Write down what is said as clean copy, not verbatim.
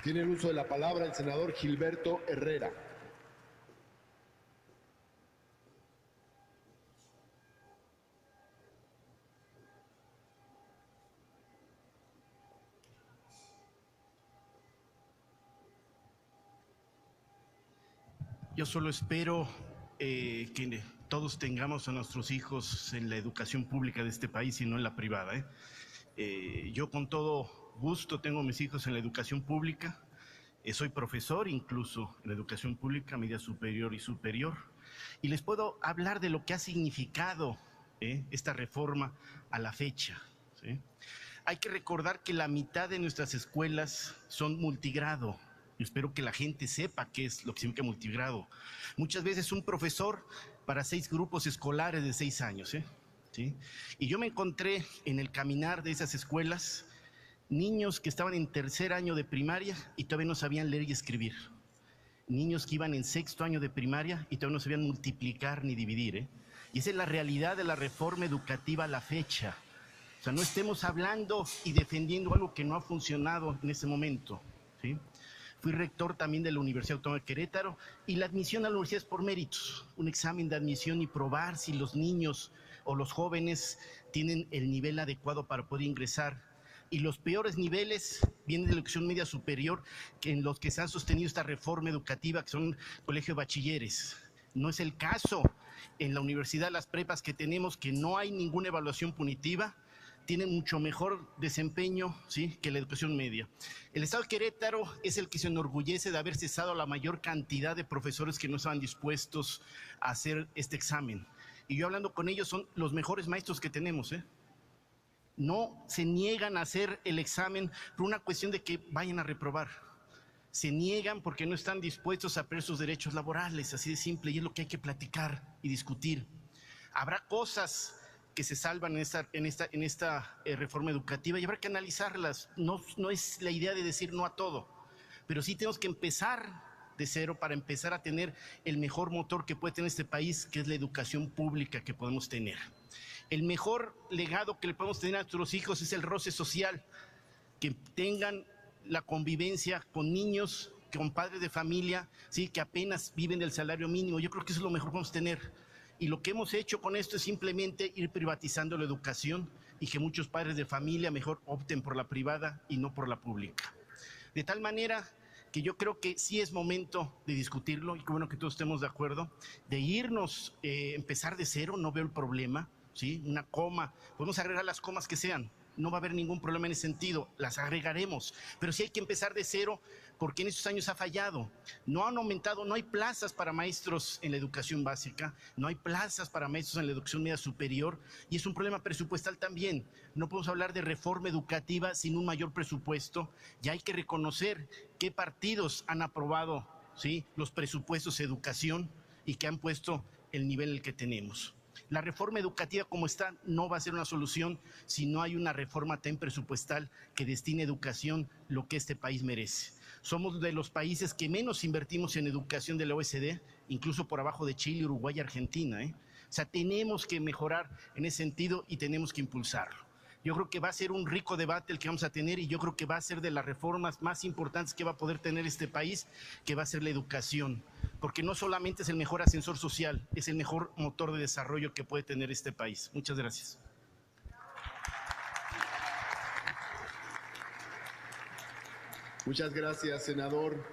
Tiene el uso de la palabra el senador Gilberto Herrera. Yo solo espero que todos tengamos a nuestros hijos en la educación pública de este país y no en la privada. Yo con todo gusto tengo a mis hijos en la educación pública. Soy profesor incluso en la educación pública, media superior y superior. Y les puedo hablar de lo que ha significado esta reforma a la fecha, ¿sí? Hay que recordar que la mitad de nuestras escuelas son multigrado. Yo espero que la gente sepa qué es lo que significa multigrado. Muchas veces un profesor para 6 grupos escolares de 6 años, ¿sí? Y yo me encontré en el caminar de esas escuelas niños que estaban en tercer año de primaria y todavía no sabían leer y escribir. Niños que iban en sexto año de primaria y todavía no sabían multiplicar ni dividir. Y esa es la realidad de la reforma educativa a la fecha. O sea, no estemos hablando y defendiendo algo que no ha funcionado en ese momento, ¿sí? Fui rector también de la Universidad Autónoma de Querétaro y la admisión a la universidad es por méritos, un examen de admisión y probar si los niños o los jóvenes tienen el nivel adecuado para poder ingresar. Y los peores niveles vienen de la educación media superior, que en los que se ha sostenido esta reforma educativa, que son colegio de bachilleres. No es el caso en la universidad, las prepas que tenemos, que no hay ninguna evaluación punitiva, tienen mucho mejor desempeño, ¿sí?, que la educación media. El Estado de Querétaro es el que se enorgullece de haber cesado a la mayor cantidad de profesores que no estaban dispuestos a hacer este examen. Y yo hablando con ellos, son los mejores maestros que tenemos, No se niegan a hacer el examen por una cuestión de que vayan a reprobar. Se niegan porque no están dispuestos a perder sus derechos laborales, así de simple, y es lo que hay que platicar y discutir. Habrá cosas que se salvan en esta reforma educativa y habrá que analizarlas. No es la idea de decir no a todo, pero sí tenemos que empezar de cero para empezar a tener el mejor motor que puede tener este país, que es la educación pública que podemos tener. El mejor legado que le podemos tener a nuestros hijos es el roce social, que tengan la convivencia con niños, con padres de familia, ¿sí?, que apenas viven del salario mínimo. Yo creo que eso es lo mejor que vamos a tener. Y lo que hemos hecho con esto es simplemente ir privatizando la educación y que muchos padres de familia mejor opten por la privada y no por la pública. De tal manera que yo creo que sí es momento de discutirlo y qué bueno que todos estemos de acuerdo, de irnos, empezar de cero, no veo el problema, ¿sí? Una coma, podemos agregar las comas que sean, no va a haber ningún problema en ese sentido, las agregaremos, pero sí hay que empezar de cero porque en estos años ha fallado. No han aumentado, no hay plazas para maestros en la educación básica, no hay plazas para maestros en la educación media superior y es un problema presupuestal también. No podemos hablar de reforma educativa sin un mayor presupuesto. Ya hay que reconocer qué partidos han aprobado, ¿sí?, los presupuestos de educación y que han puesto el nivel en el que tenemos. La reforma educativa como está no va a ser una solución si no hay una reforma también presupuestal que destine a educación lo que este país merece. Somos de los países que menos invertimos en educación de la OECD, incluso por abajo de Chile, Uruguay y Argentina, O sea, tenemos que mejorar en ese sentido y tenemos que impulsarlo. Yo creo que va a ser un rico debate el que vamos a tener y yo creo que va a ser de las reformas más importantes que va a poder tener este país, que va a ser la educación, porque no solamente es el mejor ascensor social, es el mejor motor de desarrollo que puede tener este país. Muchas gracias. Muchas gracias, senador.